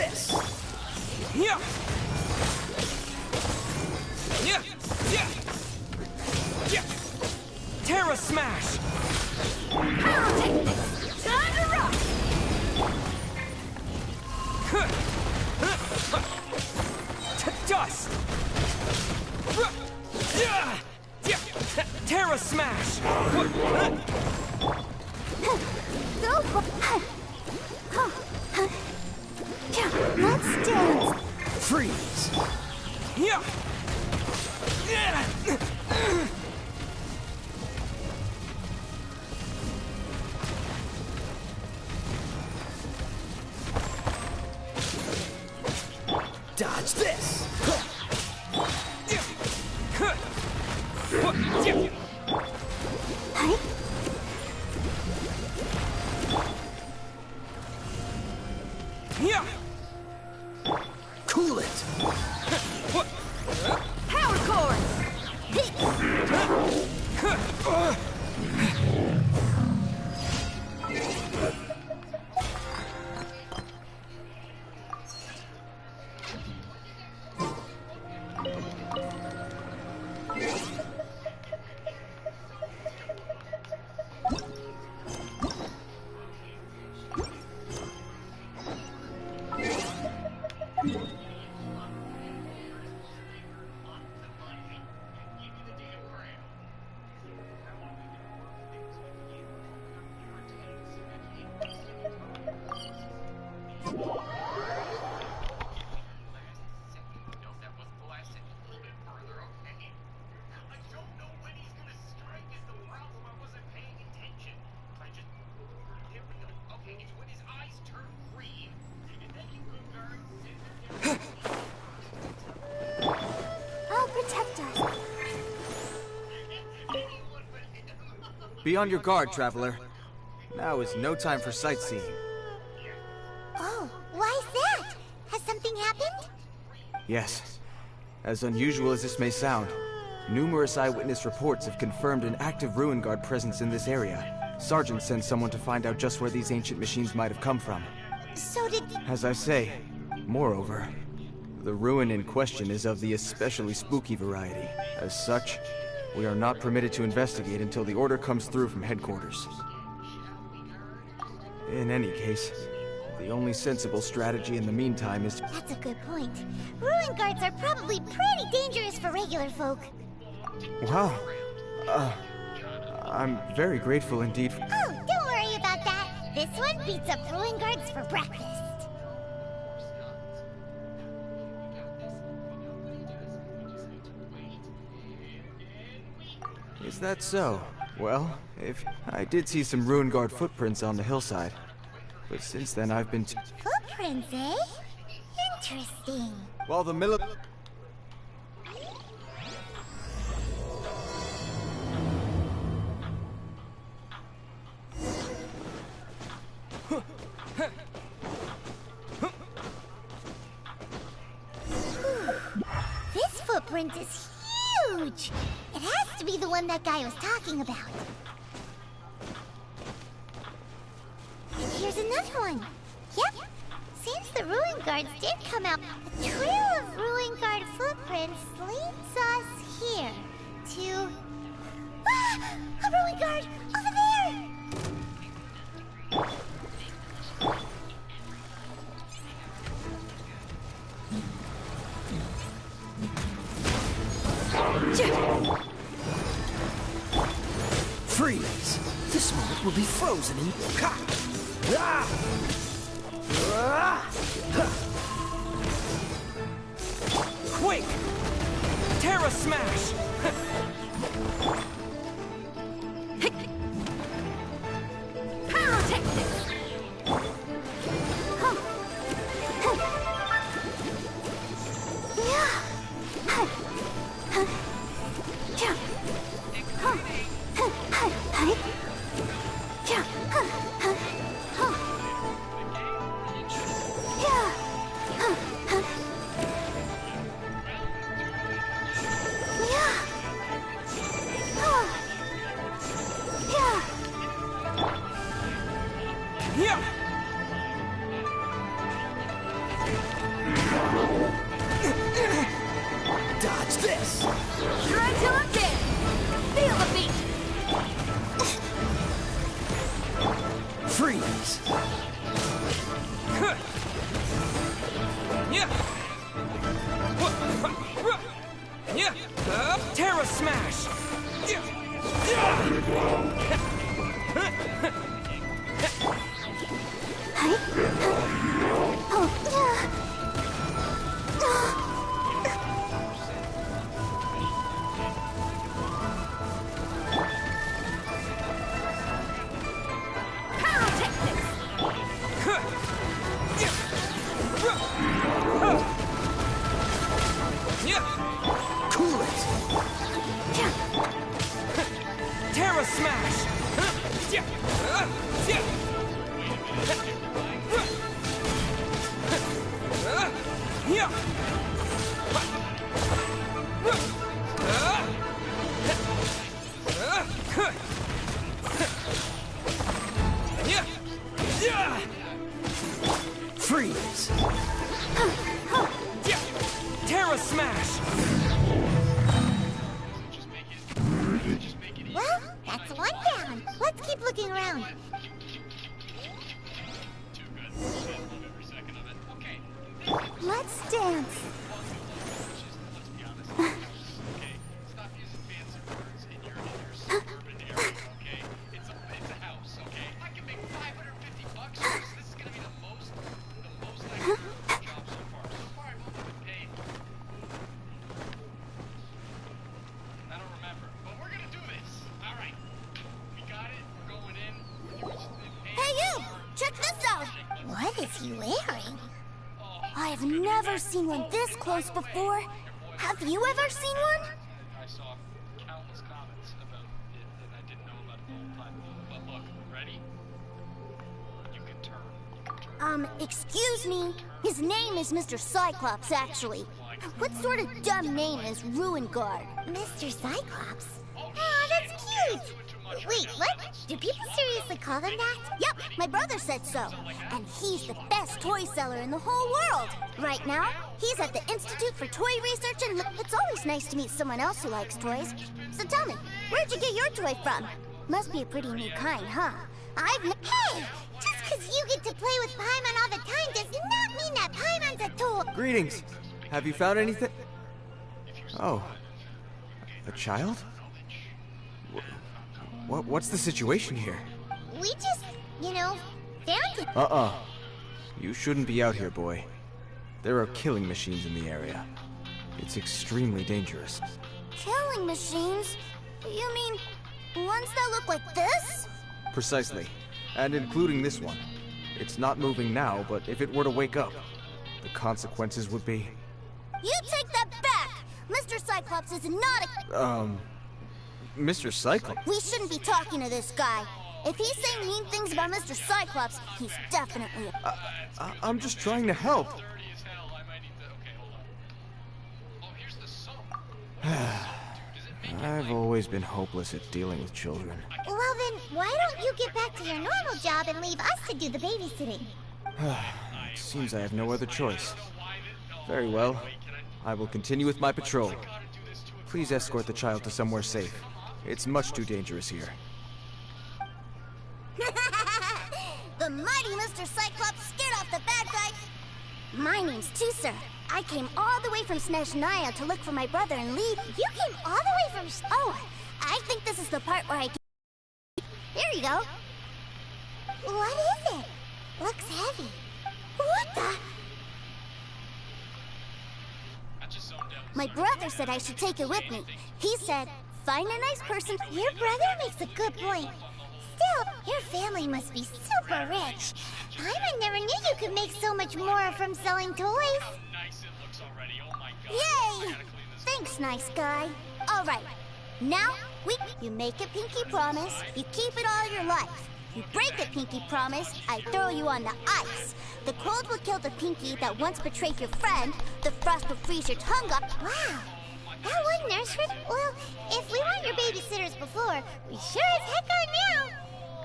this! Yeah! Yeah! Yeah! Yeah! Terra Smash! Power technique! Time to rock! Dust! Terra Smash! Let's dance! Freeze! Yeah! Dodge this! Cool it! Power core! I'll protect us. Be on your guard, traveler. Now is no time for sightseeing. Oh, why is that? Has something happened? Yes. As unusual as this may sound, numerous eyewitness reports have confirmed an active Ruin Guard presence in this area. Sergeant sent someone to find out just where these ancient machines might have come from. So did... As I say, moreover, the ruin in question is of the especially spooky variety. As such, we are not permitted to investigate until the order comes through from headquarters. In any case, the only sensible strategy in the meantime is... That's a good point. Ruin guards are probably pretty dangerous for regular folk. Wow. I'm very grateful indeed. Oh, don't worry about that. This one beats up ruin guards for breakfast. Is that so? Well, if I did see some Ruin Guard footprints on the hillside. But since then I've been Footprints, eh? Interesting. While the This footprint is huge! It has to be the one that guy was talking about. And here's another one. Yep. Seems the Ruin Guards did come out. The trail of Ruin Guard footprints leads us here to... Ah! A Ruin Guard! Over there! Freeze! This moment will be frozen in... Quake! Terra Smash! Pyrotechnics! Yeah. Yeah. Yeah. Terra Smash. Yeah. Cool it! Terra Smash! Freeze! Terra Smash! Well, that's one down. Let's keep looking around. Let's dance. What is he wearing? I've never seen one this close before. Have you ever seen one? I saw countless comments about it that I didn't know about the whole time. But look, ready? You can turn. Excuse me. His name is Mr. Cyclops, actually. What sort of dumb name is Ruin Guard? Mr. Cyclops? Oh, that's cute! Wait, what? Do people seriously call them that? Yep, my brother said so. And he's the best toy seller in the whole world. Right now, he's at the Institute for Toy Research, and it's always nice to meet someone else who likes toys. So tell me, where'd you get your toy from? Must be a pretty new kind, huh? Hey! Just because you get to play with Paimon all the time does not mean that Paimon's a toy! Greetings. Have you found anything? Oh. A child? What's the situation here? We just, found it. You shouldn't be out here, boy. There are killing machines in the area. It's extremely dangerous. Killing machines? You mean ones that look like this? Precisely. And including this one. It's not moving now, but if it were to wake up, the consequences would be... You take that back! Mr. Cyclops is not a... Mr. Cyclops? We shouldn't be talking to this guy. If he's saying mean things about Mr. Cyclops, he's definitely a... I'm just trying to help. I've always been hopeless at dealing with children. Well then, why don't you get back to your normal job and leave us to do the babysitting? It seems I have no other choice. Very well. I will continue with my patrol. Please escort the child to somewhere safe. It's much too dangerous here. The mighty Mr. Cyclops scared off the bad guy. My name's Tuser. I came all the way from Snezhnaya to look for my brother and leave. You came all the way from... Oh, I think this is the part where I... Here you go. What is it? Looks heavy. What the... My brother said I should take it with me. He said, find a nice person... Your brother makes a good point. Still, your family must be super rich. Paimon never knew you could make so much more from selling toys. Yay! Thanks, nice guy. All right. Now, you make a pinky promise, you keep it all your life. You break a pinky promise, I throw you on the ice. The cold will kill the pinky that once betrayed your friend. The frost will freeze your tongue up. Wow. That one nursery? Well, if we weren't your babysitters before, we sure as heck are now.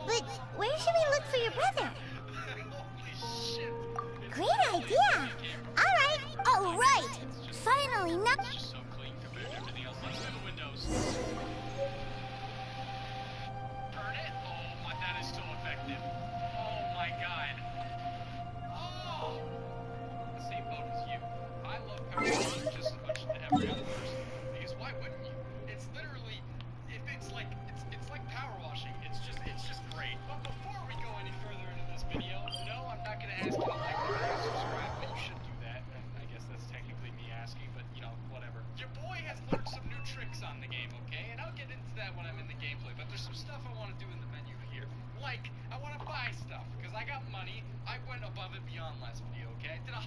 But where should we look for your brother? Great idea. All right. Finally, now... So clean compared to everything else. Let's do the windows. Turn it. Oh, that is so effective. Oh my god. Oh! The same boat as you.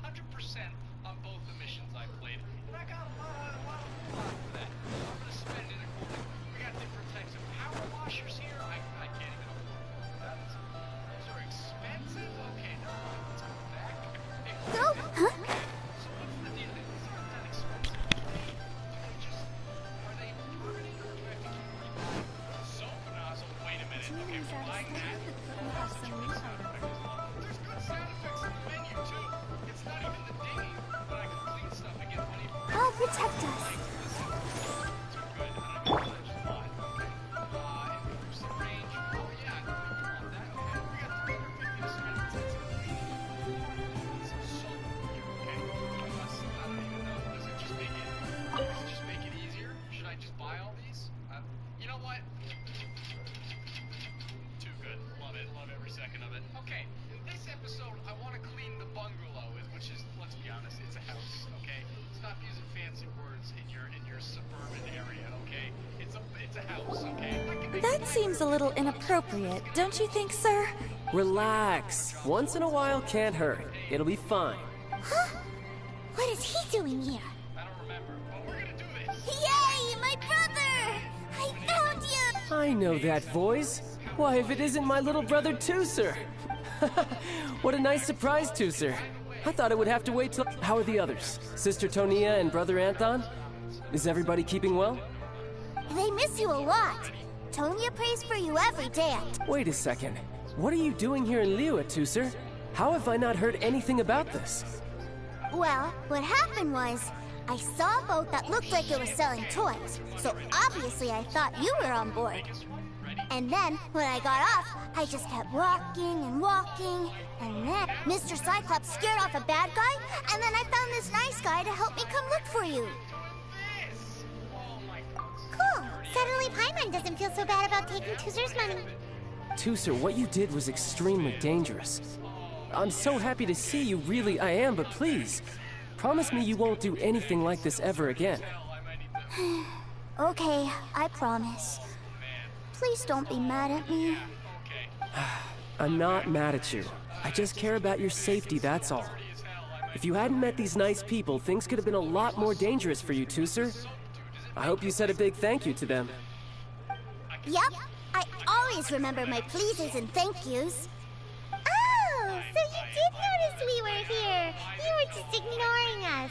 100% on both the missions I played. And I got a lot for that. I'm gonna spend it accordingly. We got different types of power washers here. I can't even afford that. Those are expensive. Okay, never mind. Let's go back. Hey, Go? Huh? so what's the deal? These aren't that expensive. Are they permanent or do I have to keep rebuying? Soap nozzle. Wait a minute. Okay, we're buying that. There's good sound effects in the menu too. It's not even the dinging, but I can clean stuff and get money for it. Oh, protect us. Too good. I don't know. Just a lot. Okay. Improves the range. Oh yeah, I think we want that. Okay. We got 350 to spend. Some soap here. Okay. I don't even know. Does it just make it easier? Should I just buy all these? You know what? Too good. Love it. Love every second of it. Okay. In this episode, I want to clean the bungalow, which is, let's be honest, it's a house. Okay. Stop using fancy words in your suburban area. Okay. It's a house. Okay. That seems a little inappropriate, don't you think, sir? Relax. Once in a while can't hurt. It'll be fine. Huh? What is he doing here? I don't remember, but we're gonna do this. Yay, my brother! I found you! I know that voice. Why, if it isn't my little brother Tooser. What a nice surprise, Tooser. I thought it would have to wait till... How are the others? Sister Tonia and brother Anton? Is everybody keeping well? They miss you a lot. Tonya prays for you every day. Wait a second. What are you doing here in Liyue, Tooser? How have I not heard anything about this? Well, what happened was, I saw a boat that looked like it was selling toys, so obviously I thought you were on board. And then, when I got off, I just kept walking and walking, and then Mr. Cyclops scared off a bad guy, and then I found this nice guy to help me come look for you. Cool. Suddenly Paimon doesn't feel so bad about taking Tooser's money. Tooser, what you did was extremely dangerous. I'm so happy to see you, really I am, but please, promise me you won't do anything like this ever again. Okay, I promise. Please don't be mad at me. I'm not mad at you. I just care about your safety, that's all. If you hadn't met these nice people, things could have been a lot more dangerous for you, Tooser. I hope you said a big thank you to them. Yep, I always remember my pleases and thank yous. Oh, so you did notice we were here. You were just ignoring us.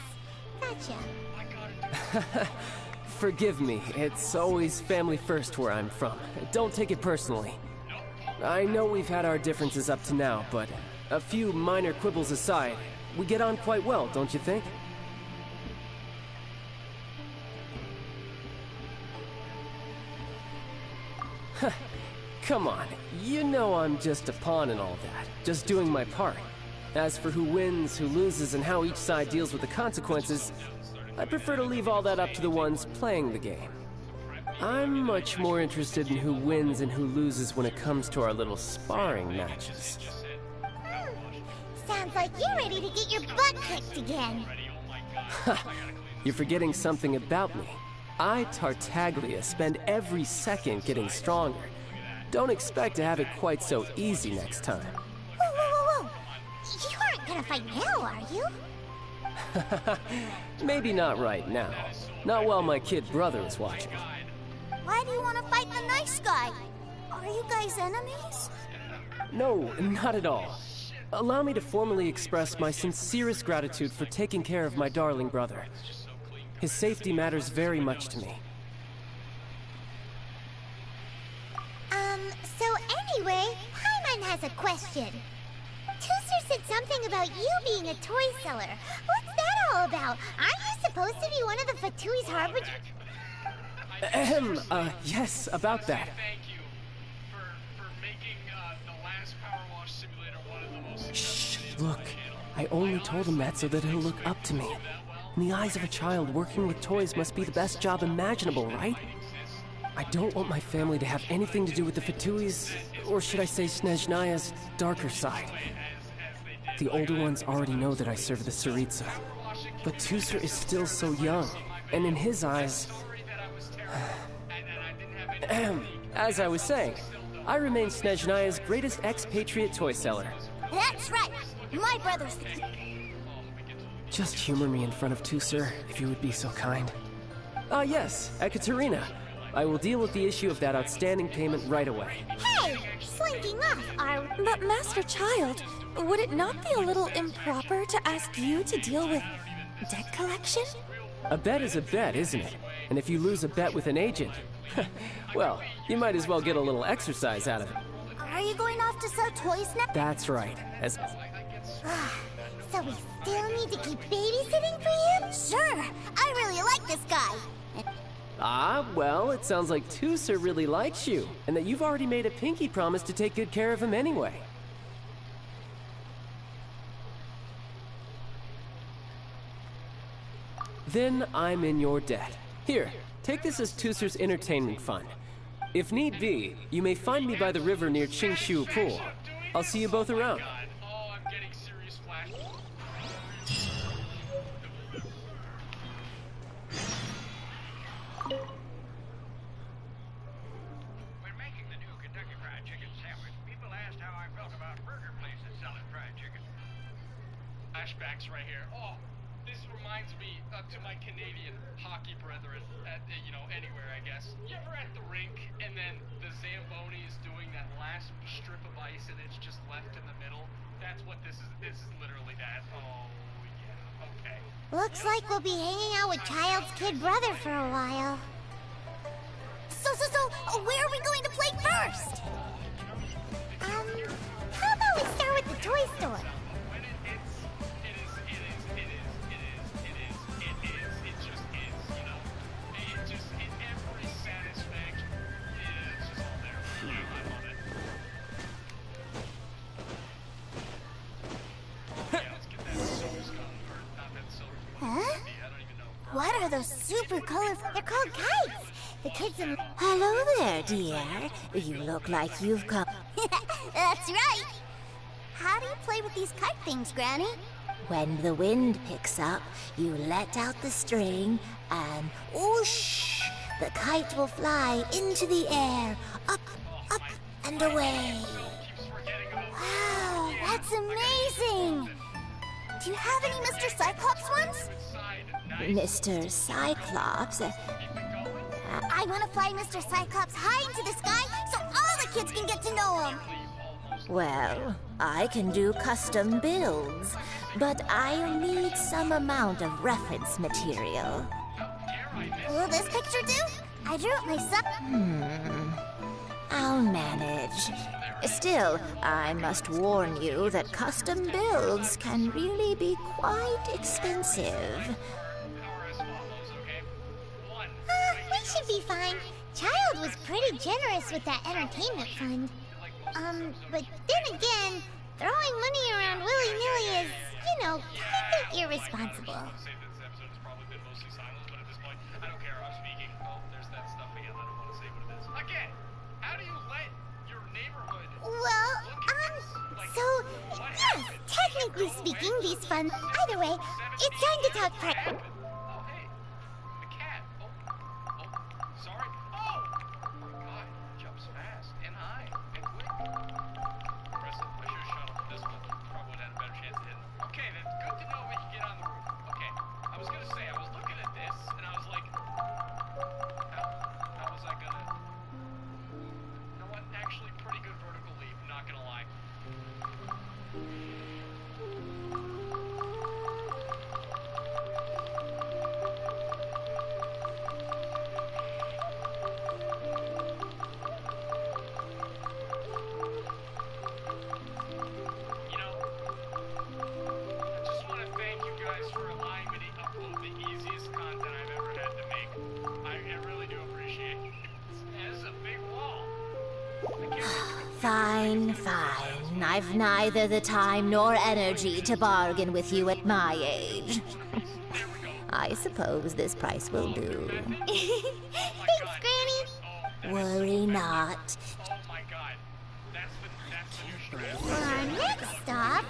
Gotcha. Forgive me, it's always family first where I'm from. Don't take it personally. I know we've had our differences up to now, but a few minor quibbles aside, we get on quite well, don't you think? Come on, you know I'm just a pawn in all that, just doing my part. As for who wins, who loses, and how each side deals with the consequences, I prefer to leave all that up to the ones playing the game. I'm much more interested in who wins and who loses when it comes to our little sparring matches. Sounds like you're ready to get your butt kicked again. You're forgetting something about me. I, Tartaglia, spend every second getting stronger. Don't expect to have it quite so easy next time. Whoa. You aren't gonna fight now, are you? Maybe not right now. Not while my kid brother is watching. Why do you want to fight the nice guy? Are you guys enemies? No, not at all. Allow me to formally express my sincerest gratitude for taking care of my darling brother. His safety matters very much to me. So anyway, Paimon has a question. Tooser said something about you being a toy seller. What's that all about? Aren't you supposed to be one of the Fatui's harbingers? Yes, about that. Thank you for making the last Power Wash Simulator one of the most Shh, look. I only told him that so that he'll look up to me. In the eyes of a child, working with toys must be the best job imaginable, right? I don't want my family to have anything to do with the Fatui's, or should I say Snezhnaya's, darker side. The older ones already know that I serve the Tsaritsa, but Tooser is still so young, and in his eyes... As I was saying, I remain Snezhnaya's greatest expatriate toy seller. That's right. My brother's... Just humor me in front of Tusser, if you would be so kind. Ah, yes, Ekaterina. I will deal with the issue of that outstanding payment right away. Hey! Slinking off, are we? But Master Child, would it not be a little improper to ask you to deal with debt collection? A bet is a bet, isn't it? And if you lose a bet with an agent, well, you might as well get a little exercise out of it. Are you going off to sell toys now? That's right. As So we still need to keep babysitting for you? Sure. I really like this guy. well, it sounds like Tusser really likes you, and that you've already made a pinky promise to take good care of him anyway. Then I'm in your debt. Here, take this as Tusser's entertainment fund. If need be, you may find me by the river near Qingshu Pool. I'll see you both around. Oh, I'm getting serious flashbacks. When making the new Kentucky Fried Chicken sandwich, people asked how I felt about burger places selling fried chicken. Flashbacks right here. Oh, this reminds me to my Canadian hockey brethren at, anywhere, I guess. You ever at the rink and then the Zamboni is doing that last strip of ice and it's just left in the middle? That's what this is. This is literally that. Oh, yeah. Okay. Looks like we'll be hanging out with Child's kid brother for a while. So, where are we going to play first? How about we start with the toy store? When it just is, every satisfaction, it's just all there. I love it. Yeah, let's get that silver skull, or not that silver, Huh? I don't even know. What are those super colorful? They're called kites. The kids in... Hello there, dear. You look like you've come... That's right. How do you play with these kite things, Granny? When the wind picks up, you let out the string, and whoosh! The kite will fly into the air, up, and away. Wow, that's amazing. Do you have any Mr. Cyclops ones? Mr. Cyclops... I want to fly Mr. Cyclops high into the sky so all the kids can get to know him. Well, I can do custom builds, but I'll need some amount of reference material. Will this picture do? I drew it myself. I'll manage. Still, I must warn you that custom builds can really be quite expensive. We should be fine. Child was pretty generous with that entertainment fund. But then again, throwing money around willy-nilly is, kinda irresponsible. Well, so, yes, technically speaking, these funds... Either way, it's time to talk Oh, hey, the cat. Oh, sorry. Oh my God, jumps fast and high and quick. Impressive. I should have shot him with this one. Probably would have had a better chance of hitting him. Okay, then good to know we can get on the roof. Okay, I was gonna say I was looking at this and I was like, how was I gonna? You know what? Actually, pretty good vertical leap. Not gonna lie. I just want to thank you guys for allowing me to upload the easiest content I've ever had to make. I really do appreciate it. It's a big wall. Fine. I've neither the time nor energy to bargain with you at my age. I suppose this price will do. Thanks, Granny. Worry not. Oh my God. That's the new strategy. For our next stop,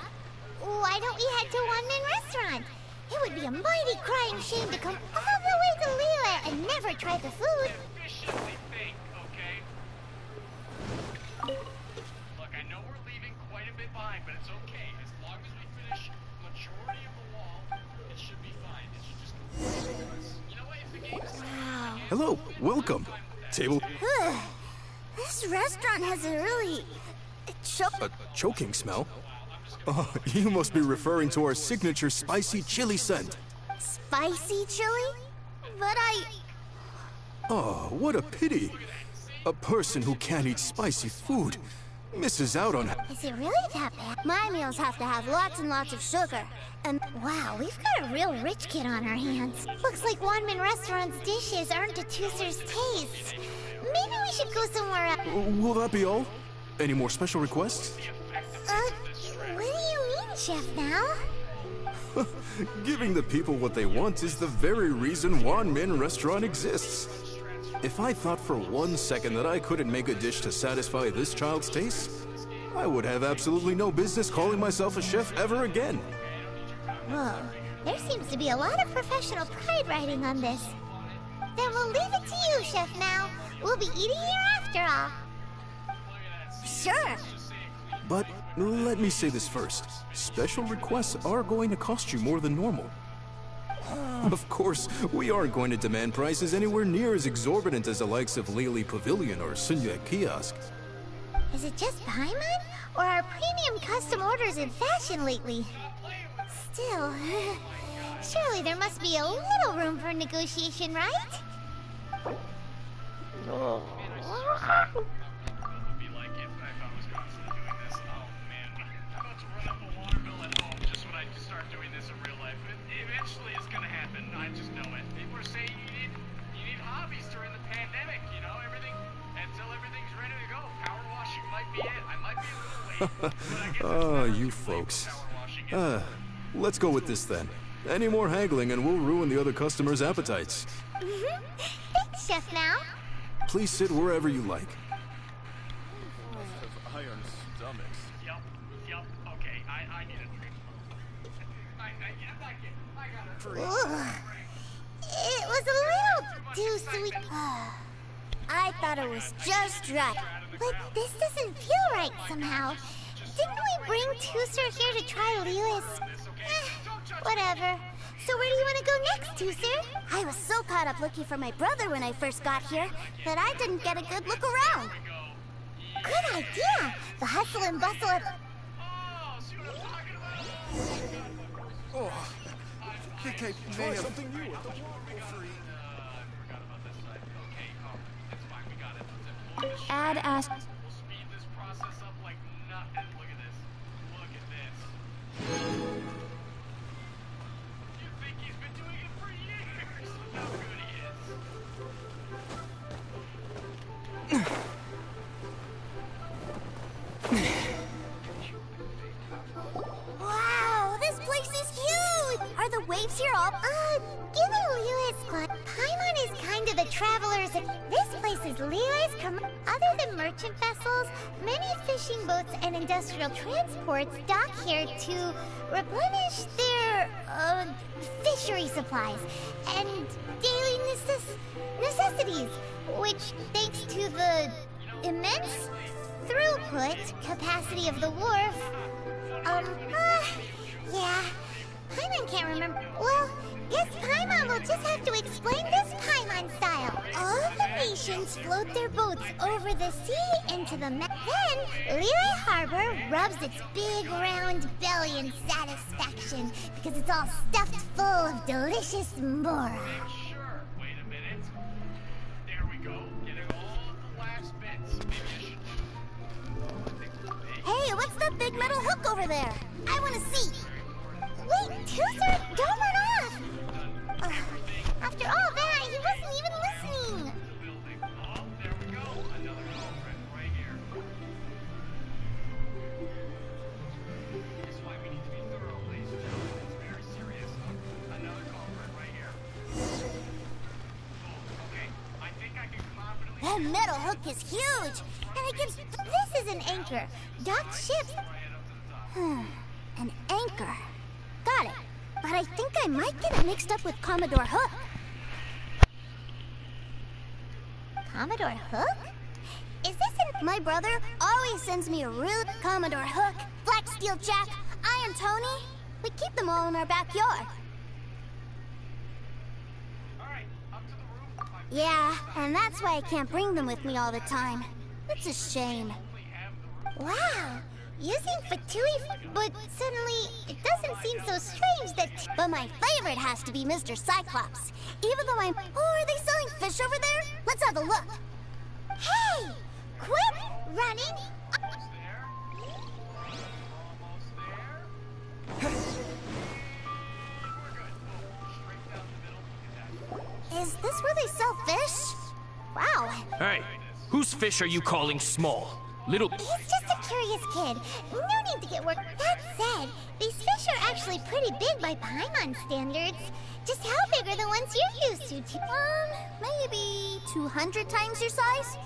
why don't we head to Wanman Restaurant? It would be a mighty crying shame to come all the way to Lila and never try the food. Efficiently think, okay? Look, I know we're leaving quite a bit behind, but it's okay. As long as we finish majority of the wall, it Hello, welcome. Table. This restaurant has a really... A choking smell? Oh, you must be referring to our signature spicy chili scent. Spicy chili? But Oh, what a pity. A person who can't eat spicy food misses out on... Is it really that bad? my meals have to have lots and lots of sugar. And Wow, we've got a real rich kid on our hands. Looks like Wanmin Restaurant's dishes aren't to Tooser's taste. Maybe we should go somewhere else. Will that be all? Any more special requests? What do you mean, Chef Now? Giving the people what they want is the very reason Wanmin Restaurant exists. If I thought for 1 second that I couldn't make a dish to satisfy this child's taste, I would have absolutely no business calling myself a chef ever again. Whoa, there seems to be a lot of professional pride riding on this. Then we'll leave it to you, Chef Now. We'll be eating here after all. sure. But let me say this first. Special requests are going to cost you more than normal. Of course, we aren't going to demand prices anywhere near as exorbitant as the likes of Lily Pavilion or Sunya Kiosk. Is it just Paimon? Or are premium custom orders in fashion lately? Still, surely there must be a little room for negotiation, right? Would be like if I was constantly doing this. Oh man, I'm about to run up a water bill at home just when I start doing this in real life. Eventually it's gonna happen. I just know it. People are saying you need hobbies during the pandemic, you know, everything until everything's ready to go. Power washing might be it. I might be a little late. But I guess Oh, you folks. Let's go with this then. Any more haggling and we'll ruin the other customers' appetites. Thanks, Chef Now. Please sit wherever you like. Yup, okay, I need a drink. I got it. It was a little too sweet. I thought it was just right. But this doesn't feel right somehow. Didn't we bring Tooser here to try Lewis? Whatever. So where do you want to go next, Tooser? I was so caught up looking for my brother when I first got here that I didn't get a good look around. Good idea. The hustle and bustle of... Oh, KK may have something new. Ad asked. We'll speed this process up like nothing. Look at this. Look at this. You think he's been doing it for years? Look how good he is. Wow, this place is huge! Are the waves here all... Given Lewis Paimon is kind of the travelers. This place is Lewis. Other than merchant vessels, many fishing boats and industrial transports dock here to replenish their fishery supplies and daily necessities, which, thanks to the immense throughput capacity of the wharf, yeah, Paimon can't remember. Well, guess Paimon will just have to explain this Paimon style. All the nations float their boats over the sea into the Then, Liyue Harbor rubs its big round belly in satisfaction because it's all stuffed full of delicious mora. Sure. Wait a minute. There we go. Getting all the last bits. Maybe I should Hey, what's that big metal hook over there? I want to see. Wait, Tooser, don't run off! After all that, he wasn't even listening! Oh, there we go. Another culprit right here. This is why we need to be thorough, ladies and gentlemen. It's very serious. Another culprit right here. Oh, okay. I think I can confidently... That metal hook is huge! And it gives... This is an anchor. Docked ships. An anchor. Got it. But I think I might get it mixed up with Commodore Hook. Commodore Hook? Is this an... My brother always sends me a real Commodore Hook, Black Steel Jack, Iron Tony. We keep them all in our backyard. All right, up to the roof. My Yeah, and that's why I can't bring them with me all the time. It's a shame. Wow, using Fatui, but suddenly it doesn't seem so strange that... But my favorite has to be Mr. Cyclops. Even though I'm... Oh, are they selling fish over there? Let's have a look. Hey! Quit running! Is this where they sell fish? Wow. Hey, whose fish are you calling small? Little... He's just a curious kid. No need to get worked. That said, these fish are actually pretty big by Paimon standards. Just how big are the ones you're used to? Maybe 200 times your size?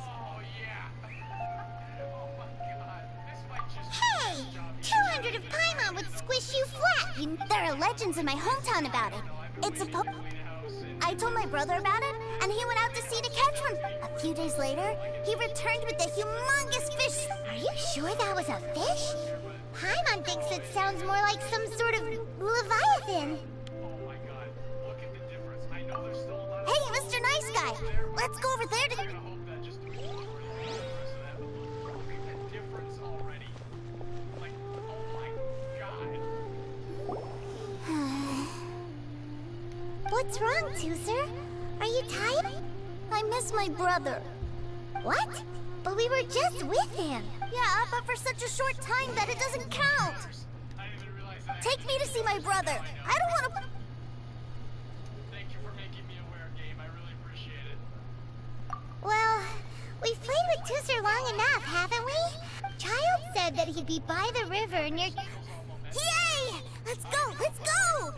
Hey! 200 of Paimon would squish you flat! There are legends in my hometown about it. It's a I told my brother about it, and he went out to sea to catch one. A few days later, he returned with a humongous fish. Are you sure that was a fish? Paimon thinks it sounds more like some sort of leviathan. Hey, Mr. Nice Guy, let's go over there to... What's wrong, Tooser? Are you tired? I miss my brother. What? But we were just with him. Yeah, but for such a short time that it doesn't count. Take me to see my brother. I don't want to... Thank you for making me aware, Game. I really appreciate it. Well, we've played with Tooser long enough, haven't we? Child said that he'd be by the river near... Yay! Let's go! Let's go!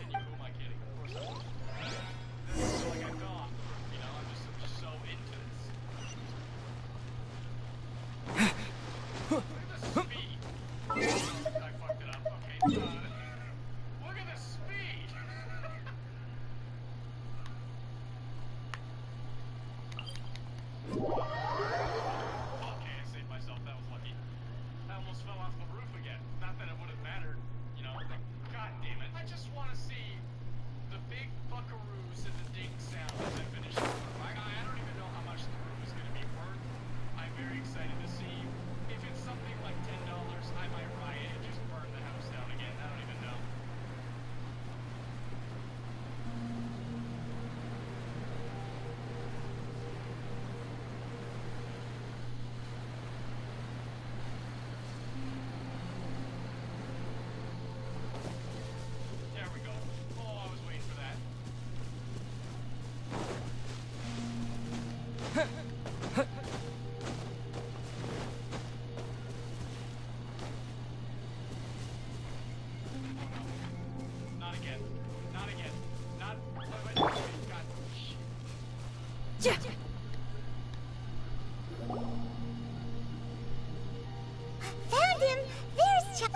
Found him! There's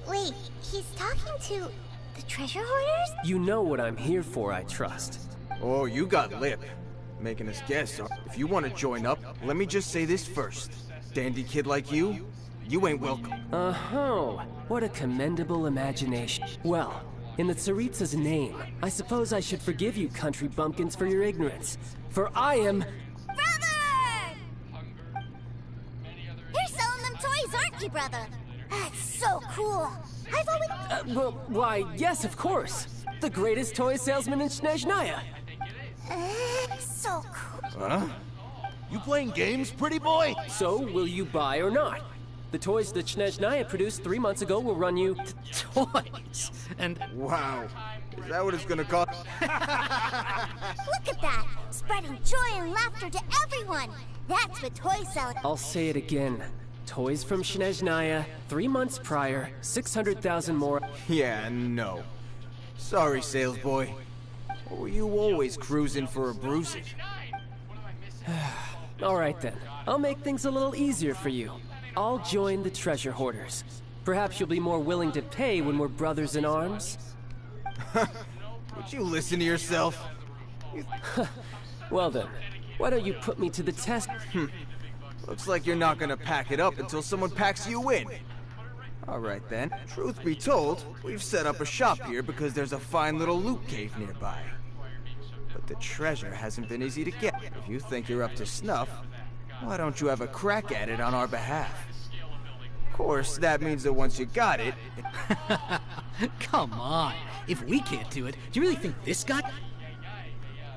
Wait, he's talking to the treasure hoarders? You know what I'm here for, I trust. Oh, you got lip. Making us guess. If you want to join up, let me just say this first. Dandy kid like you ain't welcome. Uh-huh. What a commendable imagination. Well, in the Tsaritsa's name, I suppose I should forgive you country bumpkins for your ignorance. For I am... Brother! You're selling them toys, aren't you, brother? That's so cool. I've always... well, why, yes, of course. The greatest toy salesman in Snezhnaya. So cool. Huh? You playing games, pretty boy? So, will you buy or not? The toys that Snezhnaya produced 3 months ago will run you... Toys? And... Wow. Is that what it's gonna cost? Look at that! Spreading joy and laughter to everyone! That's what toys sell. I'll say it again. Toys from Snezhnaya, 3 months prior, 600,000 more... Yeah, no. Sorry, sales boy. Or were you always cruising for a bruising? Alright then. I'll make things a little easier for you. I'll join the treasure hoarders. Perhaps you'll be more willing to pay when we're brothers in arms? Would you listen to yourself? Well then, why don't you put me to the test? Looks like you're not gonna pack it up until someone packs you in. Alright then. Truth be told, we've set up a shop here because there's a fine little loot cave nearby. but the treasure hasn't been easy to get. If you think you're up to snuff, why don't you have a crack at it on our behalf? Of course, that means that once you got it... Come on. If we can't do it, do you really think this guy...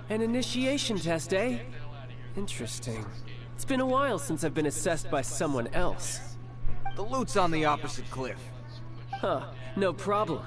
An initiation test, eh? Interesting. It's been a while since I've been assessed by someone else. The loot's on the opposite cliff. Huh, no problem.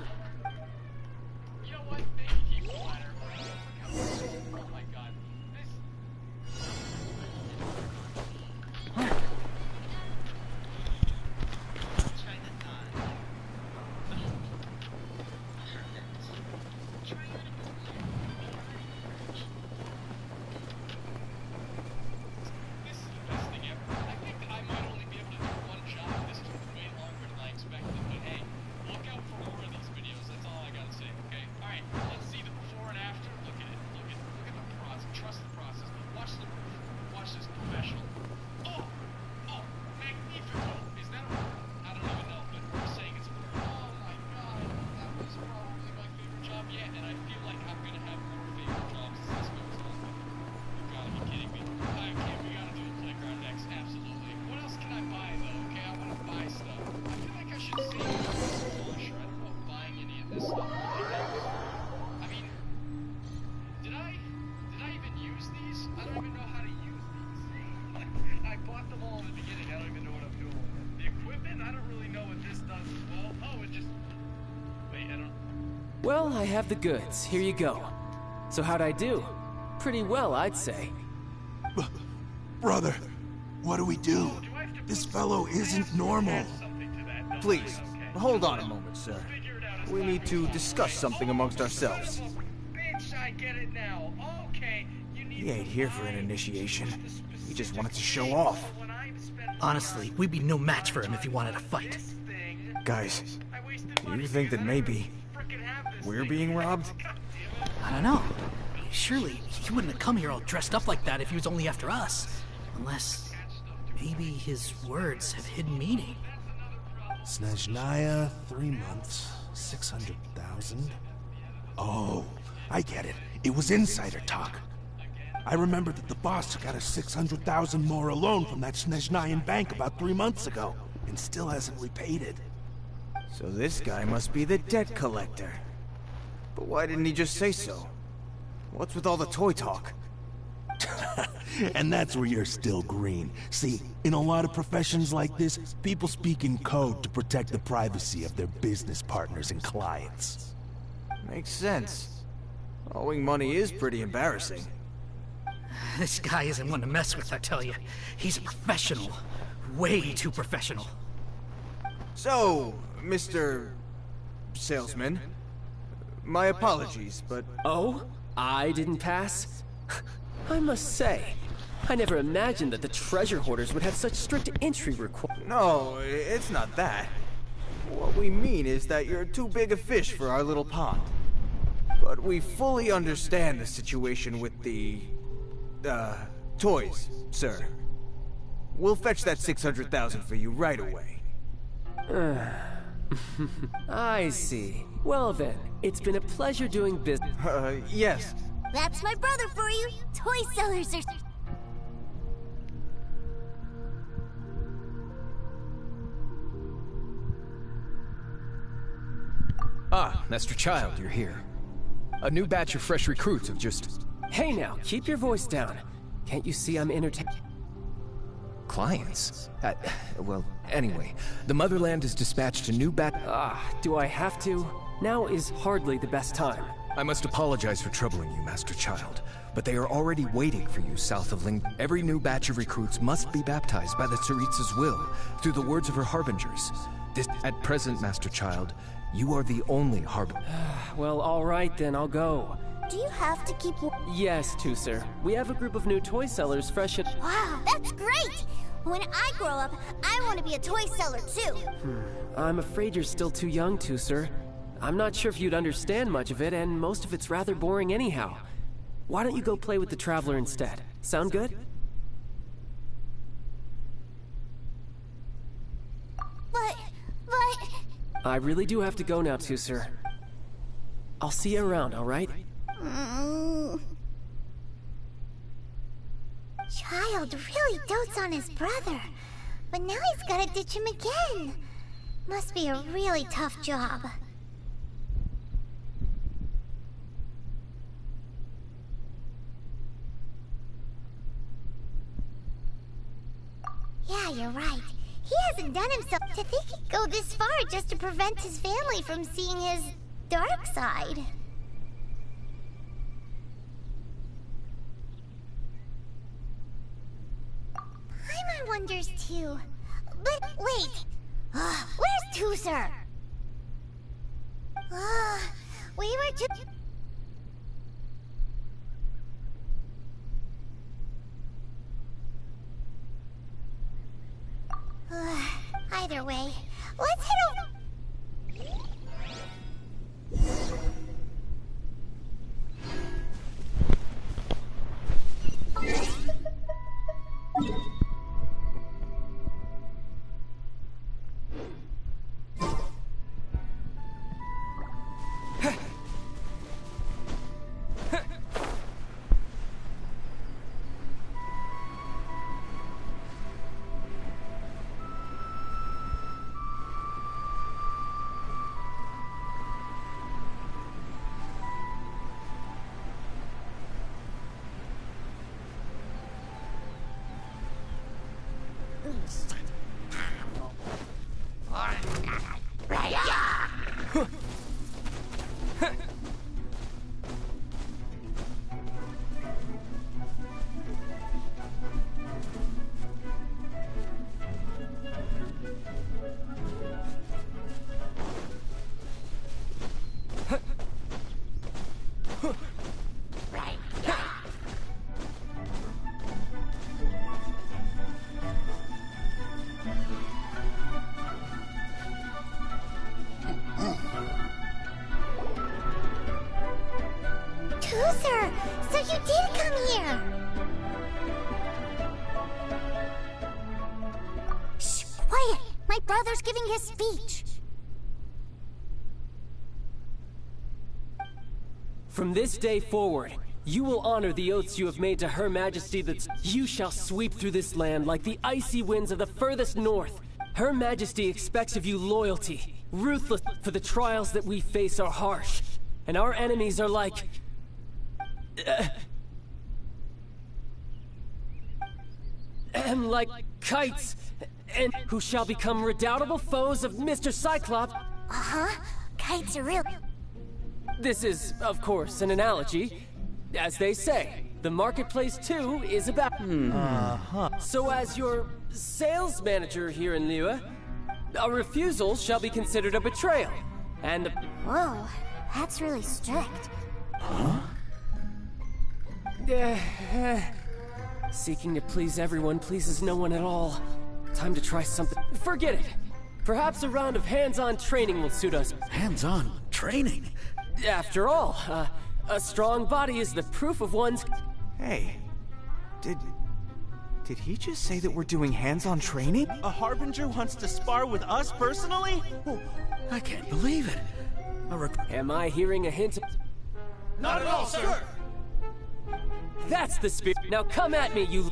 Well, I have the goods. Here you go. So how'd I do? Pretty well, I'd say. Brother, what do we do? This fellow isn't normal. Please, hold on a moment, sir. We need to discuss something amongst ourselves. Bitch, I get it now. Okay, you need... He ain't here for an initiation. He just wanted to show off. Honestly, we'd be no match for him if he wanted to fight. Guys, do you think that maybe we're being robbed? I don't know. Surely, he wouldn't have come here all dressed up like that if he was only after us. Unless, maybe his words have hidden meaning. Snezhnaya, 3 months, 600,000. Oh, I get it. It was insider talk. I remember that the boss took out a 600,000 more a loan from that Snezhnayan bank about 3 months ago, and still hasn't repaid it. So this guy must be the debt collector. But why didn't he just say so? What's with all the toy talk? And that's where you're still green. See, in a lot of professions like this, people speak in code to protect the privacy of their business partners and clients. Makes sense. Owing money is pretty embarrassing. This guy isn't one to mess with, I tell you. He's a professional. Way too professional. So, Mr. Salesman, my apologies, but... Oh? I didn't pass? I must say, I never imagined that the treasure hoarders would have such strict entry requirements. No, it's not that. What we mean is that you're too big a fish for our little pond. But we fully understand the situation with the... toys, sir. We'll fetch that 600,000 for you right away. I see. Well then, it's been a pleasure doing business. Yes. That's my brother for you. Toy sellers are... Ah, Master Child, you're here. A new batch of fresh recruits have just... Hey now, keep your voice down. Can't you see I'm entertaining? Clients? Well, anyway, the Motherland has dispatched a new batch... Do I have to? Now is hardly the best time. I must apologize for troubling you, Master Child, but they are already waiting for you south of Ling. Every new batch of recruits must be baptized by the Tsaritsa's will, through the words of her harbingers. At present, Master Child, you are the only harbinger. Well, alright then, I'll go. Do you have to keep... Yes, Tusser. We have a group of new toy sellers fresh at... Wow, that's great! When I grow up, I want to be a toy seller too. I'm afraid you're still too young, Tusser. I'm not sure if you'd understand much of it, and most of it's rather boring anyhow. Why don't you go play with the Traveler instead? Sound good? But... I really do have to go now, Tusser. I'll see you around, alright? Child really dotes on his brother, but now he's gotta ditch him again. Must be a really tough job. Yeah, you're right. He hasn't done himself to think he'd go this far just to prevent his family from seeing his dark side. Paimon wonders too. But wait! Where's Tooser? We were just... Either way, let's head over... So you did come here! Shh, quiet! My brother's giving his speech. From this day forward, you will honor the oaths you have made to Her Majesty that you shall sweep through this land like the icy winds of the furthest north. Her Majesty expects of you loyalty, ruthless, for the trials that we face are harsh, and our enemies are like... like kites, and who shall become redoubtable foes of Mr. Cyclops. Kites are real. This is, of course, an analogy. As they say, the marketplace too is about... So as your sales manager here in Liyue, a refusal shall be considered a betrayal, and... Whoa, that's really strict. Seeking to please everyone pleases no one at all. Time to try something. Forget it! Perhaps a round of hands-on training will suit us. Hands-on training? After all, a strong body is the proof of one's... Hey, did he just say that we're doing hands-on training? A Harbinger wants to spar with us personally? I can't believe it. Am I hearing a hint of... Not at all, sir! That's the spirit. Now come at me, you...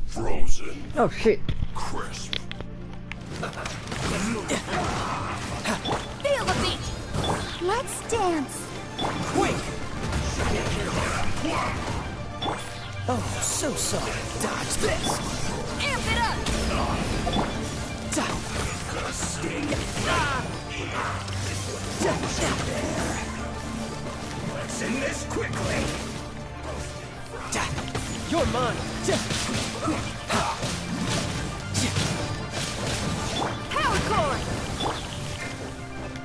Frozen. Oh, shit. Crisp. Feel the beat! Let's dance! Quick! Oh, so sorry. Dodge this! Amp it up! Let's end this quickly. You're mine! Power cord!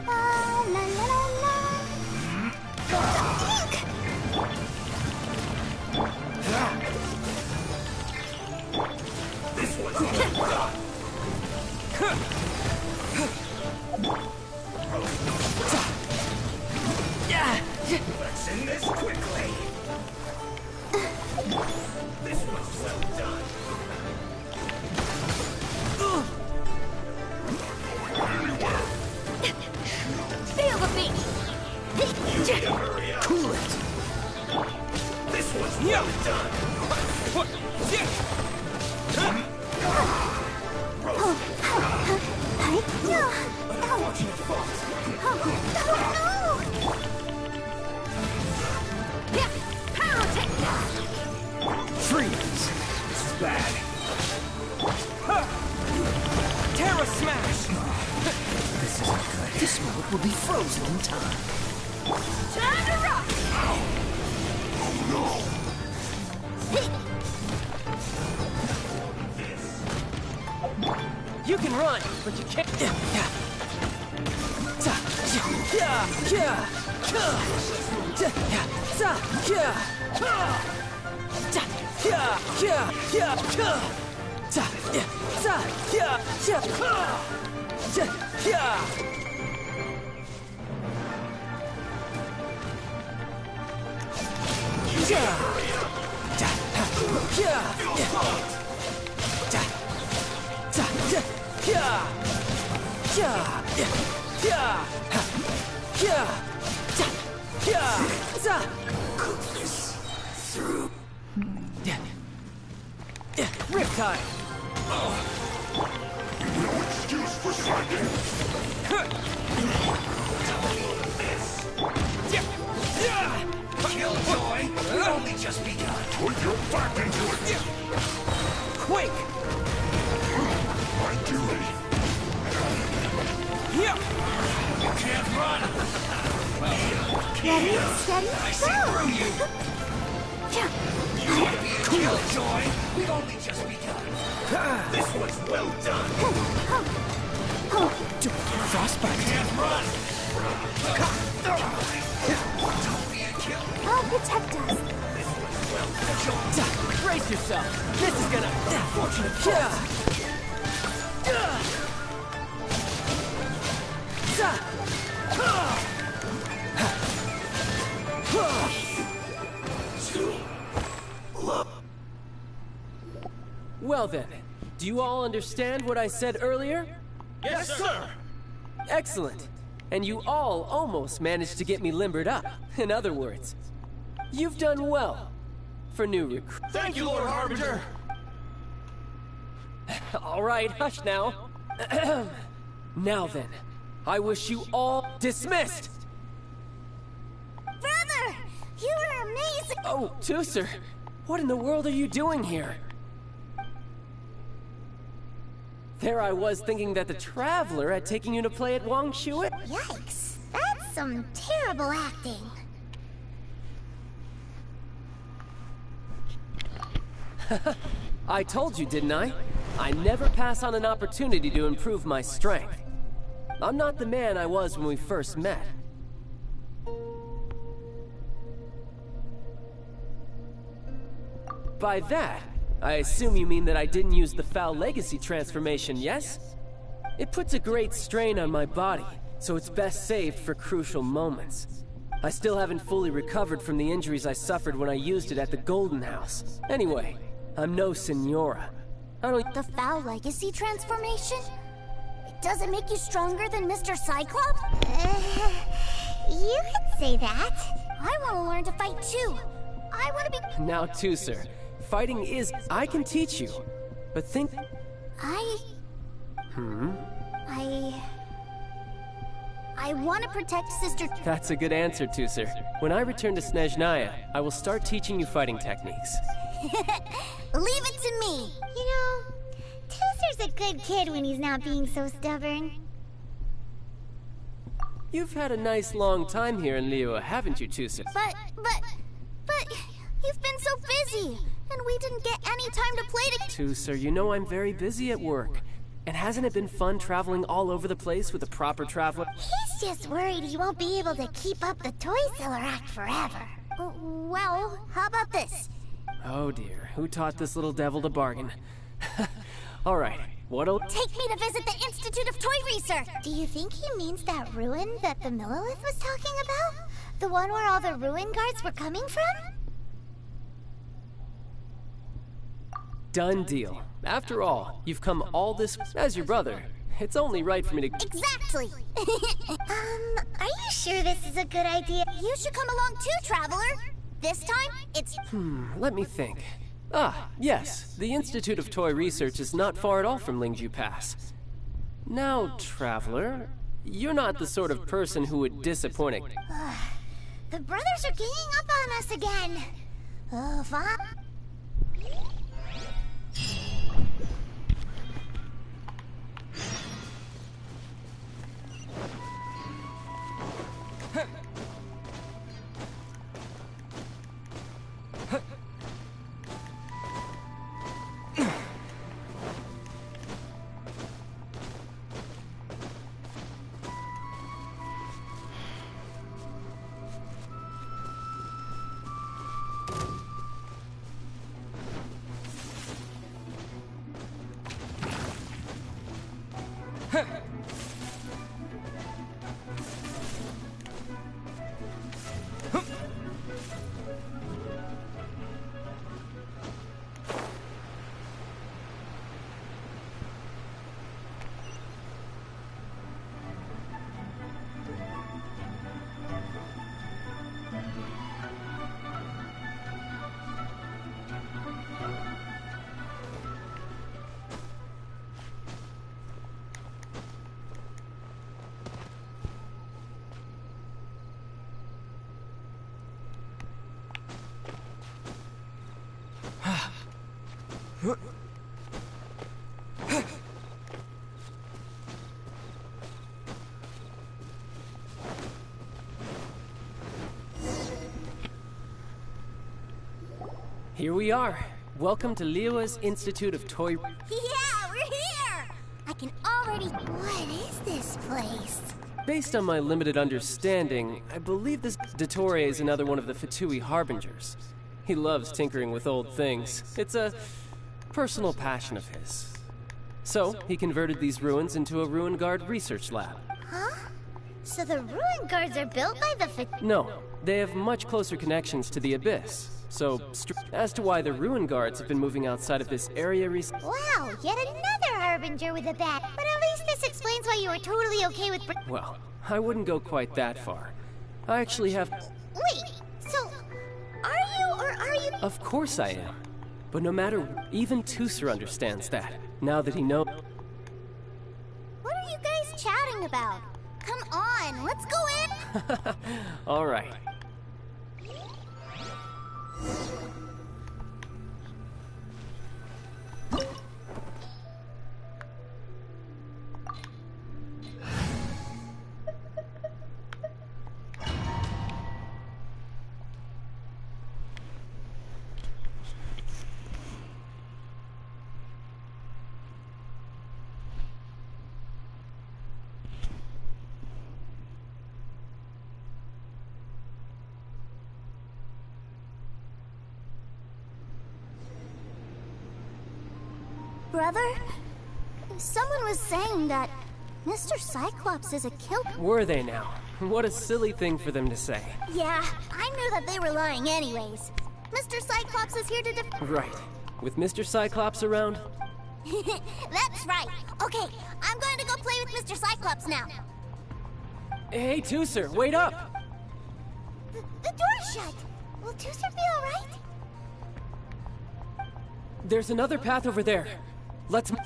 La la la la! Ink! This one's done. Let's end this quickly. This one's well done. Feel the beat! You need to hurry up. Cool it. This one's well done. Unfortunate fault. Freeze. This is bad. Terra Smash! This isn't good. This mode will be frozen in time. Time to rock! You can run, but you can't. Riptide! No excuse for sliding. Killjoy, we've only just begun. Put your back into it. Quake! My duty. Yeah! You can't run. Ready, steady, I see through you. You might be a killjoy. We've only just begun. This one's well done. Frostbite! Can't run. Don't be a killjoy. I'll protect us. This one's well done. Brace yourself! This is gonna... Unfortunate. Well then, do you all understand what I said earlier? Yes, sir! Excellent. And you all almost managed to get me limbered up. In other words, you've done well for new recruits. Thank you, Lord Harbinger! All right, hush now. Now then, I wish you all dismissed. Brother! You were amazing! Oh, Tooser, what in the world are you doing here? There I was thinking that the Traveler had taken you to play at Wangshui. Yikes. That's some terrible acting. I told you, didn't I? I never pass on an opportunity to improve my strength. I'm not the man I was when we first met. By that, I assume you mean that I didn't use the Foul Legacy transformation, yes? It puts a great strain on my body, so it's best saved for crucial moments. I still haven't fully recovered from the injuries I suffered when I used it at the Golden House. Anyway, I'm no Senora. I don't... The Foul Legacy transformation? Does it make you stronger than Mr. Cyclops? You could say that. I want to learn to fight too. I want to be... Now, Tooser, fighting is... I can teach you. But think... I want to protect Sister... That's a good answer, Tooser. When I return to Snezhnaya, I will start teaching you fighting techniques. Leave it to me. You know, Tooser's a good kid when he's not being so stubborn. You've had a nice long time here in Liyue, haven't you, Tooser? But you've been so busy, and we didn't get any time to play together. Tooser, you know I'm very busy at work. And hasn't it been fun traveling all over the place with a proper traveler? He's just worried he won't be able to keep up the toy seller act forever. Well, how about this? Oh dear, who taught this little devil to bargain? Alright, what'll... Take me to visit the Institute of Toy Research! Do you think he means that ruin that the Millilith was talking about? The one where all the ruin guards were coming from? Done deal. After all, you've come all this... As your brother, it's only right for me to... Exactly! Are you sure this is a good idea? You should come along too, Traveler. This time, it's... Let me think. Ah, yes. The Institute of Toy Research is not far at all from Lingju Pass. Now, Traveler, you're not the sort of person who would disappoint a... The brothers are ganging up on us again. Oh, fine. Here we are. Welcome to Liyue's Institute of Toy... Yeah, we're here! I can already... What is this place? Based on my limited understanding, I believe this Dottore is another one of the Fatui Harbingers. He loves tinkering with old things. It's a personal passion of his. So, he converted these ruins into a Ruin Guard research lab. Huh? So the Ruin Guards are built by the No, they have much closer connections to the Abyss. So, as to why the Ruin Guards have been moving outside of this area recently... Wow, yet another Harbinger with a bat. But at least this explains why you were totally okay with... Well, I wouldn't go quite that far. I actually have... Wait, so... Are you or are you... Of course I am. But no matter... Even Tusser understands that, now that he knows... What are you guys chatting about? Come on, let's go in! All right. Brother, someone was saying that Mr. Cyclops is a killer. Were they now? What a silly thing for them to say. Yeah, I knew that they were lying anyways. Mr. Cyclops is here to Right. With Mr. Cyclops around? That's right. Okay, I'm going to go play with Mr. Cyclops now. Hey, Tusser, wait up! The door's shut. Will Tusser be alright? There's another path over there. Let's... No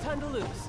time to lose.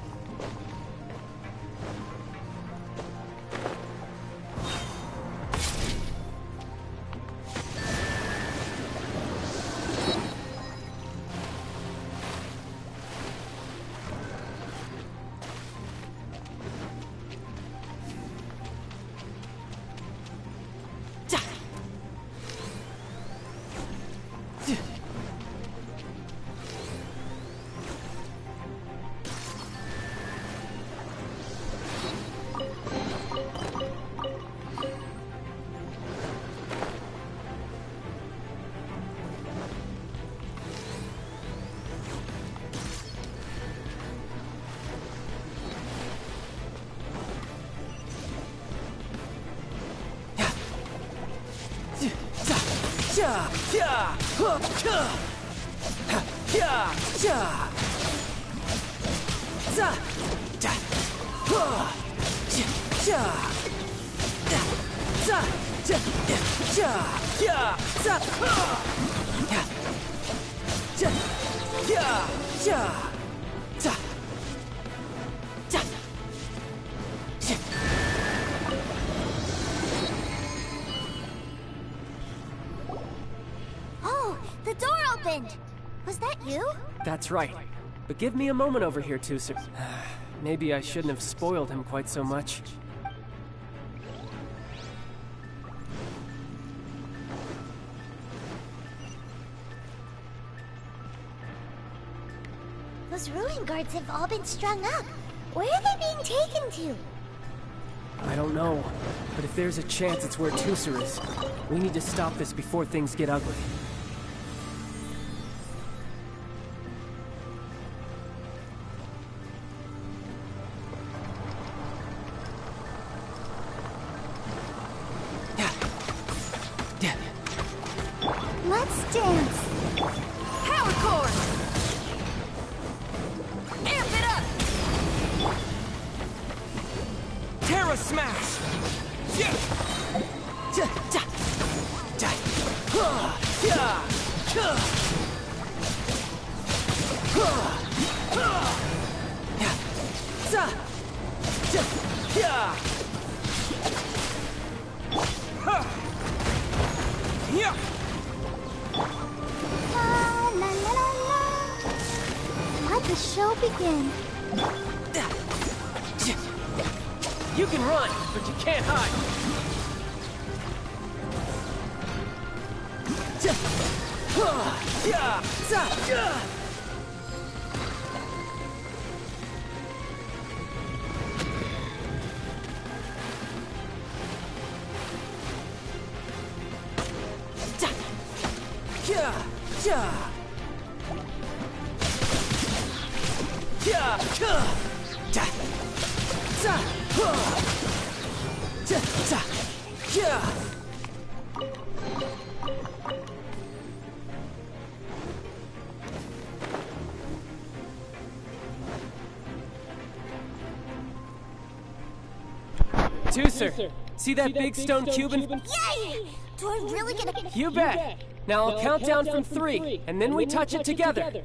Oh, the door opened! Was that you? That's right. But give me a moment over here, Tusser. Maybe I shouldn't have spoiled him quite so much. Those ruin guards have all been strung up. Where are they being taken to? I don't know, but if there's a chance it's where Tusser is, we need to stop this before things get ugly. Let's dance! Power chord! Amp it up! Terra Smash! La la la la la. Let the show begin. You can run, but you can't hide. Tusser, see that big stone cube in... Yay! Do I really get a... You bet! Now I'll count down from 3, and then we touch it together.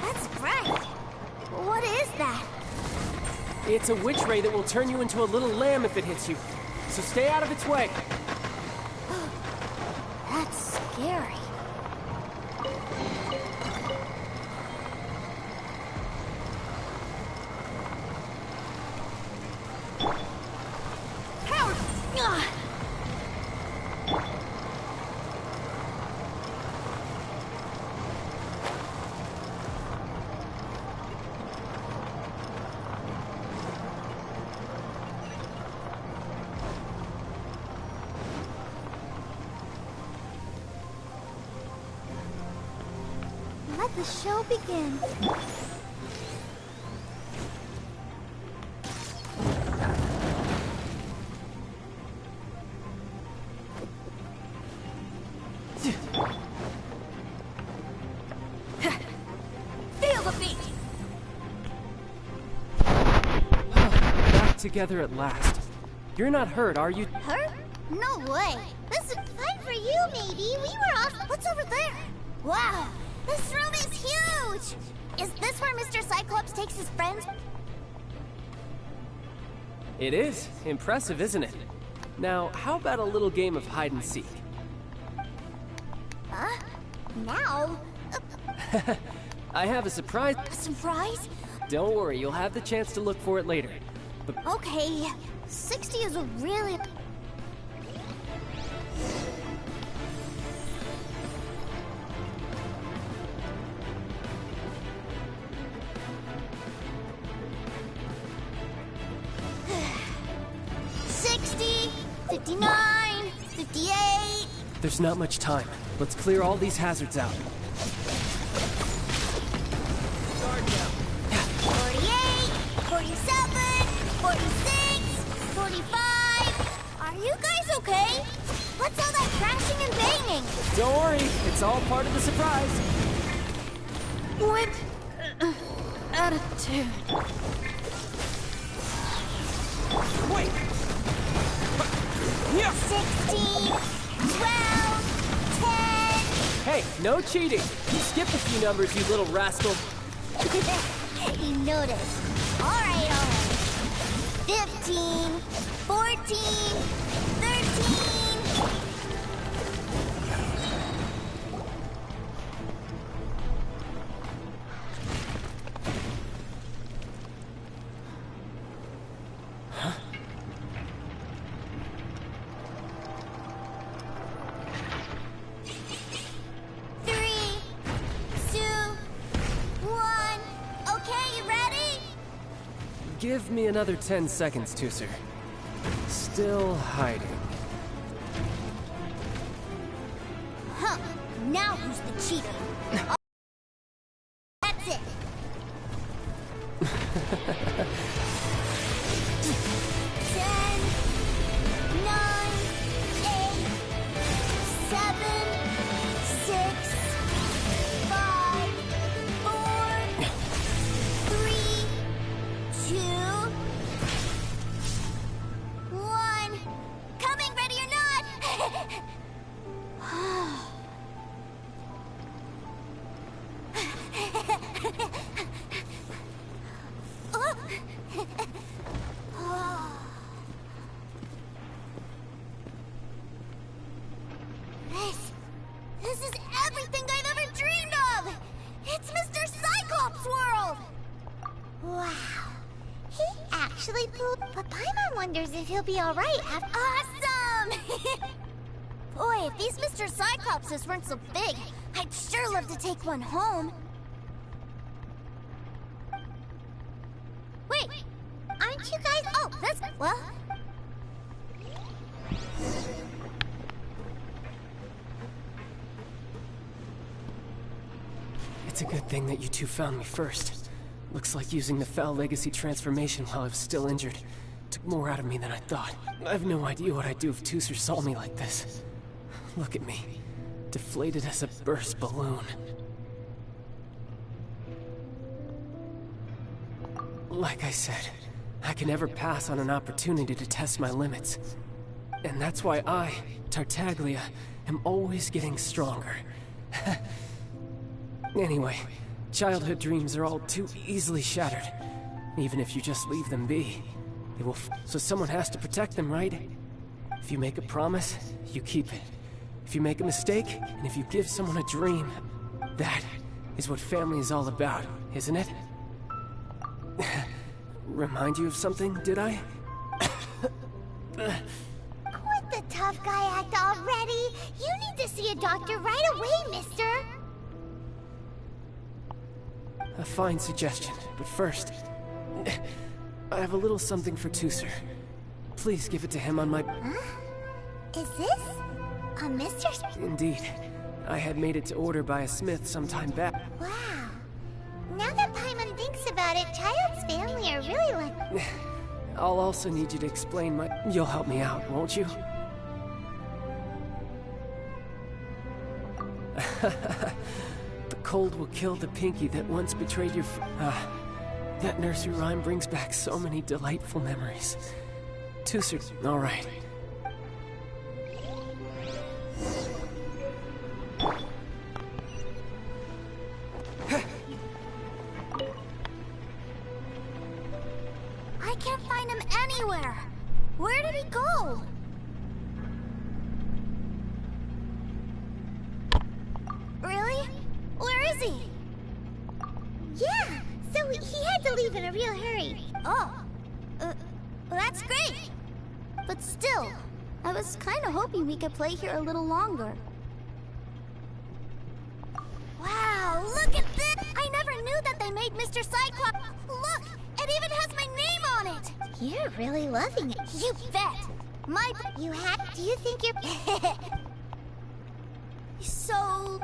That's bright. What is that? It's a witch ray that will turn you into a little lamb if it hits you. So stay out of its way. That's scary. Power! Let the show begin. Feel the beat! Back together at last. You're not hurt, are you? Hurt? No way. This is fine for you, maybe. We were off. What's over there? Wow, this room is huge! Is this where Mr. Cyclops takes his friends? It is. Impressive, isn't it? Now, how about a little game of hide and seek? Huh? Now? I have a surprise. A surprise? Don't worry, you'll have the chance to look for it later. But Okay, 60 is a really... there's not much time. Let's clear all these hazards out. 48, 47, 46, 45. Are you guys okay? What's all that crashing and banging? thing! Don't worry, it's all part of the surprise. What attitude? Wait! 16, 12, 10... Hey, no cheating! You skipped a few numbers, you little rascal. You noticed. Alright. 15, 14, 13... Give me another 10 seconds, Tusser. Still hiding. Huh. Now who's the cheater? That's it. 10, 9, 8, 7, 6, 5, 4, 3, 2, 1. Coming, ready or not! This is everything I've ever dreamed of! It's Mr. Cyclops' world! Wow. He actually pooped, but Paimon wonders if he'll be alright after— Awesome! Boy, if these Mr. Cyclopses weren't so big, I'd sure love to take one home. Wait, aren't you guys— Oh, that's— Well... It's a good thing that you two found me first. Looks like using the Foul Legacy transformation while I was still injured took more out of me than I thought. I have no idea what I'd do if Tusser saw me like this. Look at me, deflated as a burst balloon. Like I said, I can never pass on an opportunity to test my limits. And that's why I, Tartaglia, am always getting stronger. Anyway, childhood dreams are all too easily shattered. Even if you just leave them be, they will so someone has to protect them, right? If you make a promise, you keep it. If you make a mistake, and if you give someone a dream, that is what family is all about, isn't it? Remind you of something, did I? Quit the tough guy act already! You need to see a doctor right away, mister! A fine suggestion, but first, I have a little something for Tusser. Please give it to him on my... Huh? Is this a Mr. Indeed. I had made it to order by a smith some time back. Wow. Now that Paimon thinks about it, Child's family are really like... I'll also need you to explain my... You'll help me out, won't you? The cold will kill the pinky that once betrayed your... that nursery rhyme brings back so many delightful memories. Tusser... All right. I can't find him anywhere. Where did he go? Really? Where is he? Yeah, so he had to leave in a real hurry. Oh. Well, that's great. But still, I was kind of hoping we could play here a little longer. Wow, look at this! I never knew that they made Mr. Cyclops. Look, it even has my name on it! You're really loving it. You bet! My... You had... Do you think you're... So...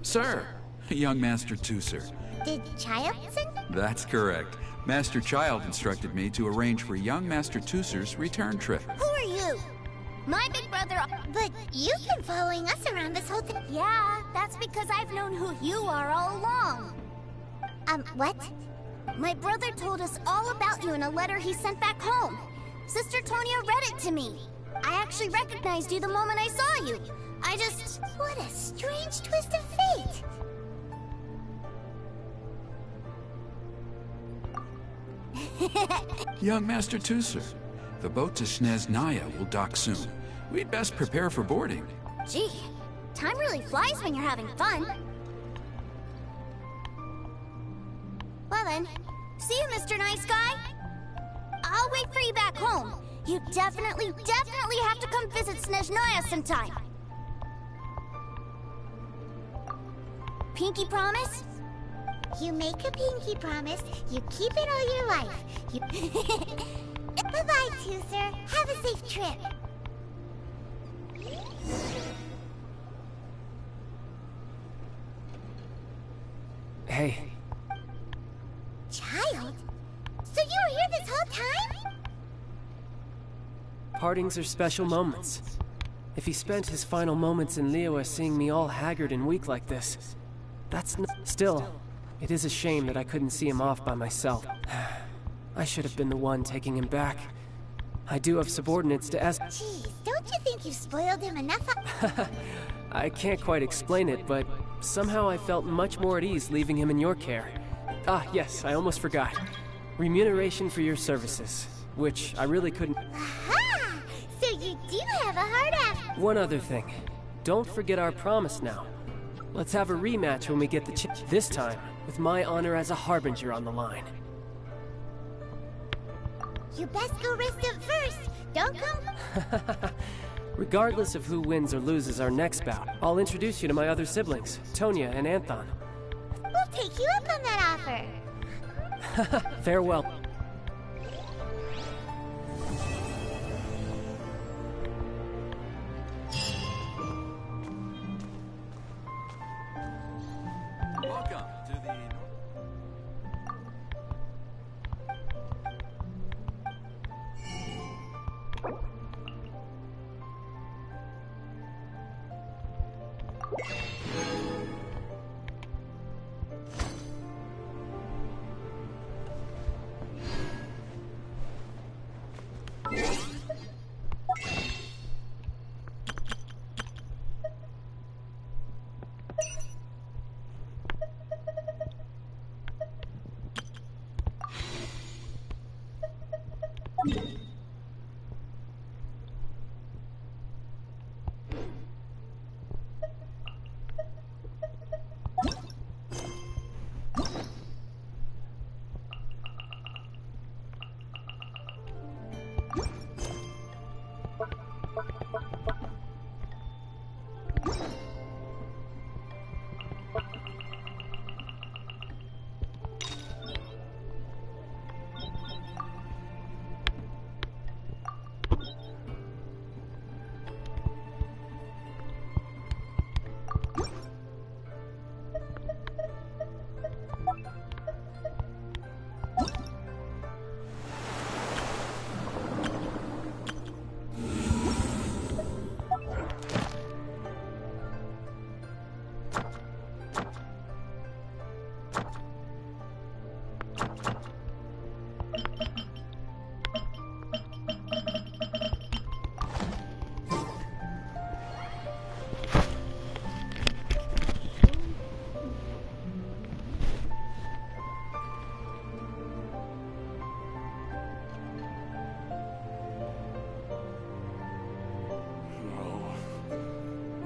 Sir, young Master Tooser. Did Child sing? That's correct. Master Child instructed me to arrange for young Master Tooser's return trip. Who are you? My big brother... But you've been following us around this whole time. Yeah, that's because I've known who you are all along. What? My brother told us all about you in a letter he sent back home. Sister Tonya read it to me. I actually recognized you the moment I saw you. I just... What a strange twist of fate. Young Master Tooser, the boat to Snezhnaya will dock soon. We'd best prepare for boarding. Gee, time really flies when you're having fun. Well then, see you, Mr. Nice Guy. I'll wait for you back home. You definitely have to come visit Snezhnaya sometime. Pinky promise? You make a pinky promise, you keep it all your life. You... Bye-bye, Tooser. Have a safe trip. Hey. Child? So you were here this whole time? Partings are special moments. If he spent his final moments in Liyue seeing me all haggard and weak like this, that's Still, it is a shame that I couldn't see him off by myself. I should have been the one taking him back. I do have subordinates to Jeez, don't you think you spoiled him enough? I can't quite explain it, but somehow I felt much more at ease leaving him in your care. Ah, yes, I almost forgot. Remuneration for your services, which I really couldn't... Aha! So you do have a hard ass. One other thing. Don't forget our promise now. Let's have a rematch when we get the chance. This time, with my honor as a Harbinger on the line. You best go rest up first. Don't come... Regardless of who wins or loses our next bout, I'll introduce you to my other siblings, Tonya and Anthon. We'll take you up on that offer. Farewell. Welcome to the...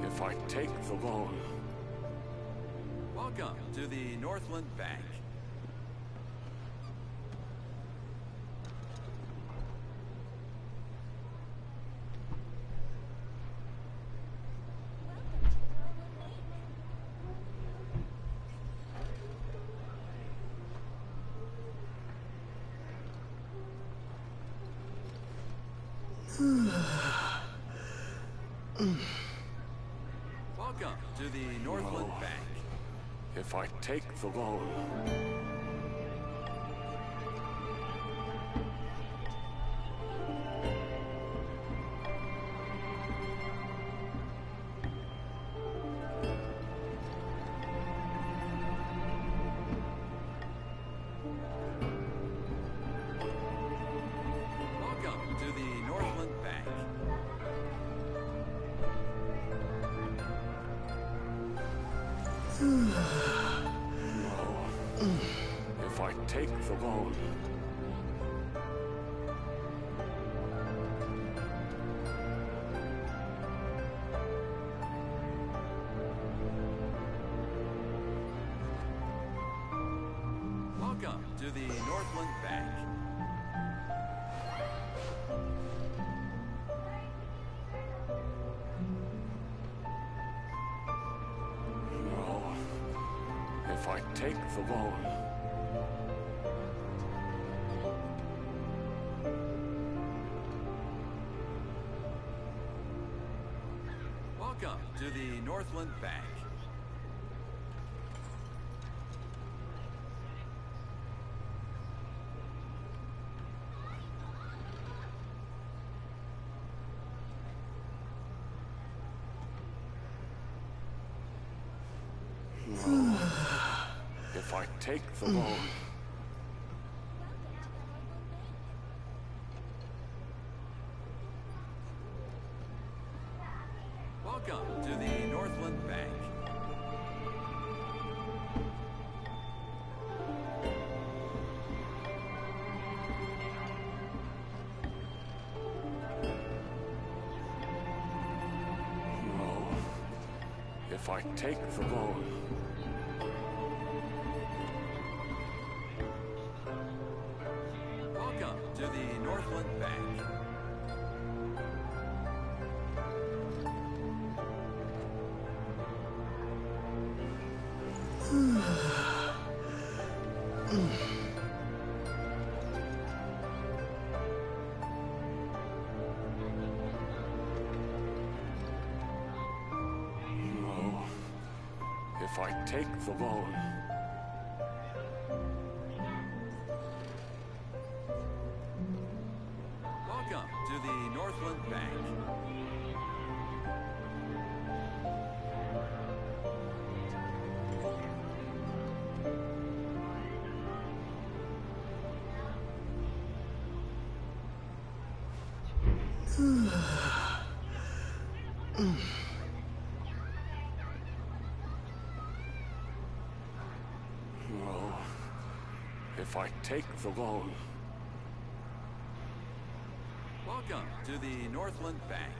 If I take the loan. Welcome to the Northland Bank. Welcome to the Northland Bank. if I take the loan. Welcome to the Northland Bank. If I take the loan. Welcome to the Northland Bank. No. If I take the loan. Welcome to the Northland Bank. No. If I take the loan. Welcome to the Northland Bank. No. If I take the loan. Welcome to the Northland Bank. No. If I take the loan. Welcome to the Northland Bank. No. If I take the loan. Welcome to the Northland Bank.